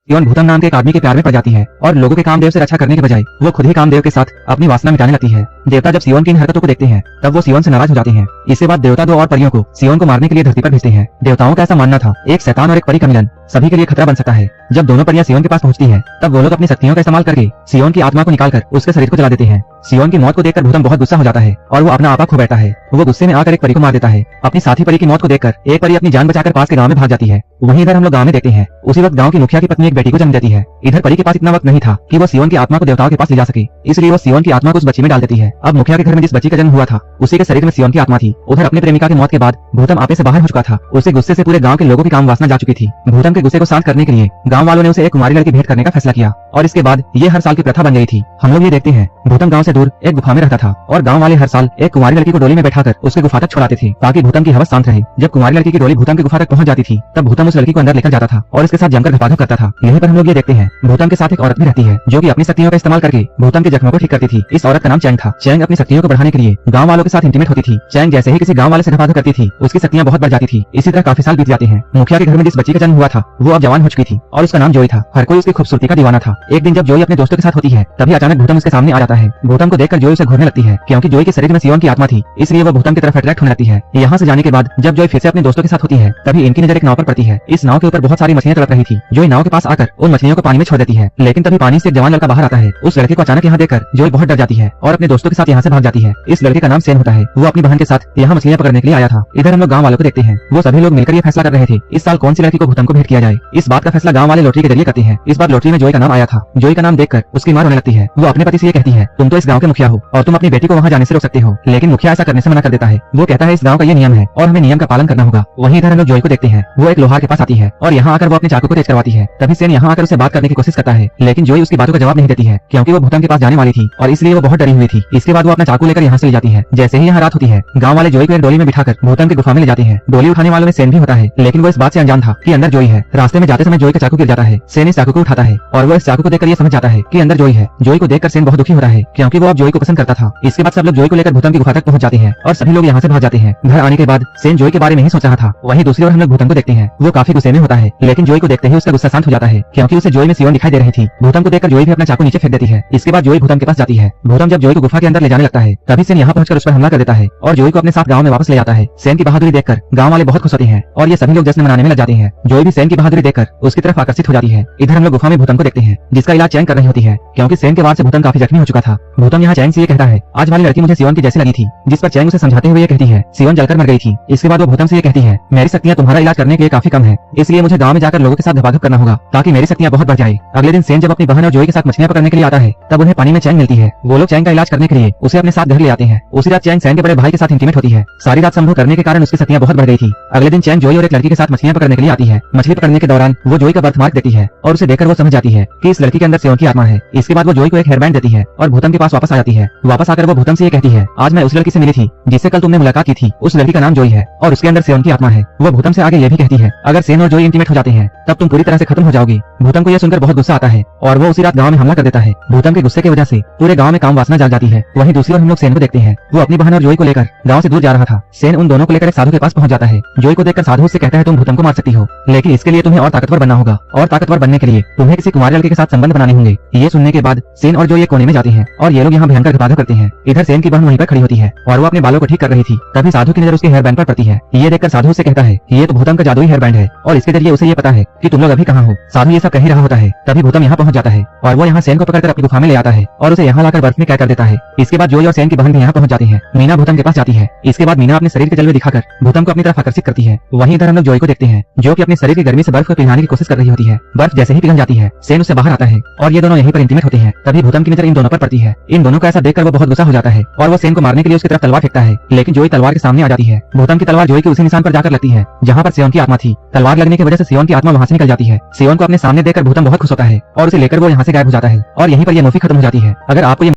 सियोन भूतम नाम के एक आदमी के प्यार में पड़ जाती है और लोगों के कामदेव से रक्षा करने के बजाय वो खुद ही कामदेव के साथ अपनी वासना मिटाने लगती है। देवता जब सियोन की इन हरकतों को देखते हैं तब वो सियोन से नाराज हो जाते हैं। इसके बाद देवता दो और परियों को सियोन को मारने के लिए धरती पर भेजते हैं। देवताओं का ऐसा मानना था एक शैतान और एक परी का मिलन सभी के लिए खतरा बन सकता है। जब दोनों परियां सियोन के पास पहुंचती हैं, तब वो लोग अपनी शक्तियों का इस्तेमाल करके सियोन की आत्मा को निकालकर उसके शरीर को जला देते हैं। सियोन की मौत को देखकर भूतम बहुत गुस्सा हो जाता है और वो अपना आपा खो बैठता है। वो गुस्से में आकर एक परी को मार देता है। अपनी साथी परी की मौत को देखकर एक परी अपनी जान बचाकर पास के गांव में भाग जाती है। वहीं इधर हम लोग गांव में देखते हैं उसी वक्त गांव की मुखिया की पत्नी एक बेटी को जन्म देती है। इधर परी के पास इतना वक्त नहीं था कि वो सियोन की आत्मा को देवताओं के पास ले जा सके, इसलिए वो सियोन की आत्मा को उस बच्ची में डाल देती है। अब मुखिया के घर में जिस बच्ची का जन्म हुआ था उसी के शरीर में सियोन की आत्मा थी। उधर अपने प्रेमिका की मौत के बाद भूतम आपे से बाहर हो चुका था। उसे गुस्से से पूरे गांव के लोगों की काम वासना जा चुकी थी। भूतम के गुस्से को शांत करने के लिए गांव वालों ने उसे एक कुमारी लड़की भेंट करने का फैसला किया और इसके बाद ये हर साल की प्रथा बन गई थी। हम लोग ये देखते हैं भूतम गांव से दूर एक गुफा में रहता था और गांव वाले हर साल एक कुमारी लड़की को डोली में बैठाकर उसके गुफा तक छोड़ाते थे ताकि भूतम की हवस शांत रहे। जब कुमारी लड़की की डोली भूतम की गुफा तक पहुंच जाती थी तब भूतम उस लड़की को अंदर लेकर जाता था और उसके साथ जमकर घपाघप करता था। यहीं पर हम लोग ये देखते हैं भूतम के साथ एक औरत भी रहती है जो कि अपनी शक्तियों का इस्तेमाल करके भूतम के जख्मों को ठीक करती थी। इस औरत का नाम चैंग था। चैंग अपनी शक्तियों को बढ़ाने के लिए गांव वालों के साथ इंटीमेट होती थी। चैंग जैसे ही किसी गांव वाले से घपाघप करती थी उसकी शक्तियां बहुत बढ़ जाती थी। इसी तरह काफी साल बीत जाते हैं। मुखिया के घर में जिस बच्ची का जन्म हुआ था वो अब जवान हो चुकी थी और उसका नाम जोई था। हर कोई उसकी खूबसूरती का दीवाना था। एक दिन जब जोई अपने दोस्तों के साथ होती है तभी अचानक भूतम उसके सामने आ जाता है। भूतम को देखकर जोई उसे घूरने लगती है क्योंकि जोई के शरीर में सियोन की आत्मा थी, इसलिए वो भूतम की तरफ अट्रैक्ट होने लगती है। यहाँ से जाने के बाद जब जोई फिर से अपने दोस्तों के साथ होती है तभी इनकी नजर एक नाव पर पड़ती है। इस नाव के ऊपर बहुत सारी मछलियां तड़प रही थी। जोई नाव के पास आकर उन मछलियों को पानी में छोड़ देती है, लेकिन तभी पानी से एक जवान लड़का बाहर आता है। उस लड़के को अचानक यहाँ देखकर जोई बहुत डर जाती है और अपने दोस्तों के साथ यहाँ से भाग जाती है। इस लड़के का नाम सेन होता है। वो अपनी बहन के साथ यहाँ मछलियां पकड़ने के लिए आया था। इधर हम लोग गाँव वालों को देखते हैं वो सभी लोग मिलकर ये फैसला कर रहे थे इस साल कौन सी लड़की को भूतम को भेंट किया जाए। इस बात का फैसला गाँव वाले लॉटरी के जरिए करते हैं। इस बार लॉटरी में जोई का नाम आया था। जोई का नाम देखकर उसकी मां रोने लगती है। वो अपने पति से ये कहती है तुम तो इस गांव के मुखिया हो और तुम अपनी बेटी को वहां जाने से रोक सकते हो, लेकिन मुखिया ऐसा करने से मना कर देता है। वो कहता है इस गांव का ये नियम है और हमें नियम का पालन करना होगा। वहीं इधर हम लोग जोई को देखते हैं वो एक लोहार के पास आती है और यहाँ आकर वो अपने चाकू को तेज करवाती है। तभी सेन यहाँ आकर उसे बात करने की कोशिश करता है, लेकिन जोई उसकी बातों का जवाब नहीं देती है क्योंकि वो भूतम के पास जाने वाली थी और इसलिए वो बहुत डरी हुई थी। इसके बाद वो अपना चाकू लेकर यहाँ से ले जाती है। जैसे ही यहाँ रात होती है गाँव वाले जोई को एक डोली में बिठाकर भूतम की गुफा में ले जाते हैं। डोली उठाने वालों में सेन भी होता है, लेकिन वो इस बात से अनजान था कि अंदर जोई है। रास्ते में जाते समय जोई का चाकू गिर जाता है। सेन इस चाकू को उठाता है और वो इस चाकू को देखकर ये समझ जाता है कि अंदर जोई है। जोई को देखकर सेन बहुत दुखी हो रहा है क्योंकि वो अब जोई को पसंद करता था। इसके बाद सब लोग जोई को लेकर भूतम की गुफा तक पहुंच जाते हैं और सभी लोग यहाँ से भाग जाते हैं। घर आने के बाद सेन जोई के बारे में ही सोच रहा था। वहीं दूसरी ओर हम लोग भूतम को देखते हैं वो काफी गुस्से में होता है, लेकिन जोई को देखते ही उसका गुस्सा शांत हो जाता है क्योंकि उसे जोई में सियोन दिखाई दे रही थी। भूतम को देखकर जोई भी अपना चाकू नीचे फेंक देती है। इसके बाद जोई भूतम के पास जाती है। भूतम जब जोई को गुफा के अंदर ले जाने लगता है तभी सेन यहाँ पहुंचकर उस पर हमला कर देता है और जोई को अपने साथ गाँव में वापस ले जाता है। सेन की बहादुरी देखकर गाँव वाले बहुत खुश होते हैं और ये सभी लोग जश्न मनाने में लग जाते हैं। जोई भी सेन की बहादुरी देखकर उसकी तरफ आकर्षित हो जाती है। इधर हम लोग गुफा में भूतम को देखते हैं जिसका इलाज चैंग कर रही होती है क्योंकि सेन के वार से भूतम काफी जख्मी हो चुका था। भूतम यहाँ चैंग से ये कहता है आज वाली लड़की मुझे सियोन की जैसी लगी थी, जिस पर चैंग उसे समझाते हुए ये कहती है सियोन जलकर मर गई थी। इसके बाद वो भूतम से ये कहती है मेरी शक्तियां तुम्हारा इलाज करने के लिए काफी कम है, इसलिए मुझे गाँव में जाकर लोगों के साथ घपाघप करना होगा ताकि मेरी शक्तियां बहुत बढ़ जाए। अगले दिन सेन जब अपनी बहन और जोई के साथ मछलियां पकड़ने के लिए आता है तब उन्हें पानी में चैंग मिलती है। वो लोग चैंग का इलाज करने के लिए उसे अपने साथ घर ले आते हैं। उसी रात चैंग सेन के बड़े भाई के साथ इंटीमेट होती है। सारी रात संभव करने के कारण उसकी शक्तियां बहुत बढ़ गई थी। अगले दिन चैंग जोई और एक लड़की के साथ मछलियां पकड़ने के लिए आती है। मछली पकड़ने के दौरान वो जोई का बर्थ मार्क देती है और उसे देखकर वो समझ जाती है कि इस लड़की के अंदर सियोन की आत्मा है। इसके बाद वो जोई को एक हेयर बैंड देती है और भूतम के पास वापस आ जाती है। वापस आकर वो भूतम से ये कहती है आज मैं उस लड़की से मिली थी जिससे कल तुमने मुलाकात की थी। उस लड़की का नाम जोई है और उसके अंदर सियोन की आत्मा है। वो भूतम से आगे ये भी कहती है अगर सेन और जोई इंटीमेट हो जाते हैं तब तुम पूरी तरह से खत्म हो जाओगी। भूतम को यह सुनकर बहुत गुस्सा आता है और वो उसी रात गाँव में हमला कर देता है। भूतम के गुस्से की वजह से पूरे गाँव में काम वासना जल जाती है। वहीं दूसरी ओर हम लोग सेन को देखते हैं वो अपनी बहन और जोई को लेकर गाँव से दूर जा रहा था। सेन उन दोनों को लेकर एक साधु के पास पहुंच जाता है। जोई को देखकर साधु उससे कहता है तुम भूतम को मार सकती हो, लेकिन इसके लिए तुम्हें और ताकतवर बनना होगा और ताकतवर बनने के लिए तुम्हें किसी कुमारी लड़के के साथ संबंध बनाने होंगे। ये सुनने के बाद सेन और जोई एक कोने में जाते हैं और ये लोग यहाँ भयंकर घपाघप करते हैं। इधर सेन की बहन वहीं पर खड़ी होती है और वो अपने बालों को ठीक कर रही थी। तभी साधु की नजर उसके हेयर बैंड पर पड़ती है। ये देखकर साधु उससे कहता है ये तो भूतम का जादुई हेयर बैंड है और इसके जरिए उसे ये पता है कि तुम लोग अभी कहाँ हो। साधु ये सब कह ही रहा होता है तभी भूतम यहाँ पहुंच जाता है और वो यहाँ सेन को पकड़कर अपनी गुफा में ले आता है और उसे यहाँ लाकर बर्फ में कैद कर देता है। इसके बाद जोई और सेन की बहन भी यहाँ पहुंच जाती है। मीना भूतम के पास जाती है। इसके बाद मीना अपने शरीर के जलवे दिखाकर भूतम को अपनी तरफ आकर्षित करती है। वहीं इधर हम लोग जोई को देखते हैं जो कि अपने शरीर की गर्मी से बर्फ को पिघलाने की कोशिश कर रही होती है। बर्फ जैसे ही पिघल जाती है सेन उससे बाहर आता है और ये दोनों यहीं पर इंटीमेट होते हैं। तभी भूतम की नजर इन दोनों पर पड़ती है। इन दोनों का ऐसा देखकर वो बहुत गुस्सा हो जाता है और वो सेन को मारने के लिए उसकी तरफ तलवार फेंकता है, लेकिन जोई तलवार के सामने आ जाती है। भूतम की तलवार जोई के उसी निशान पर जाकर लगती है जहाँ पर सियोन की आत्मा थी। तलवार लगने की वजह से सियोन की आत्मा वहाँ से निकल जाती है। सियोन को अपने सामने देखकर भूतम बहुत खुश होता है और उसे लेकर वो यहाँ से गायब हो जाता है और यहीं पर यह मूवी खत्म हो जाती है। अगर आपको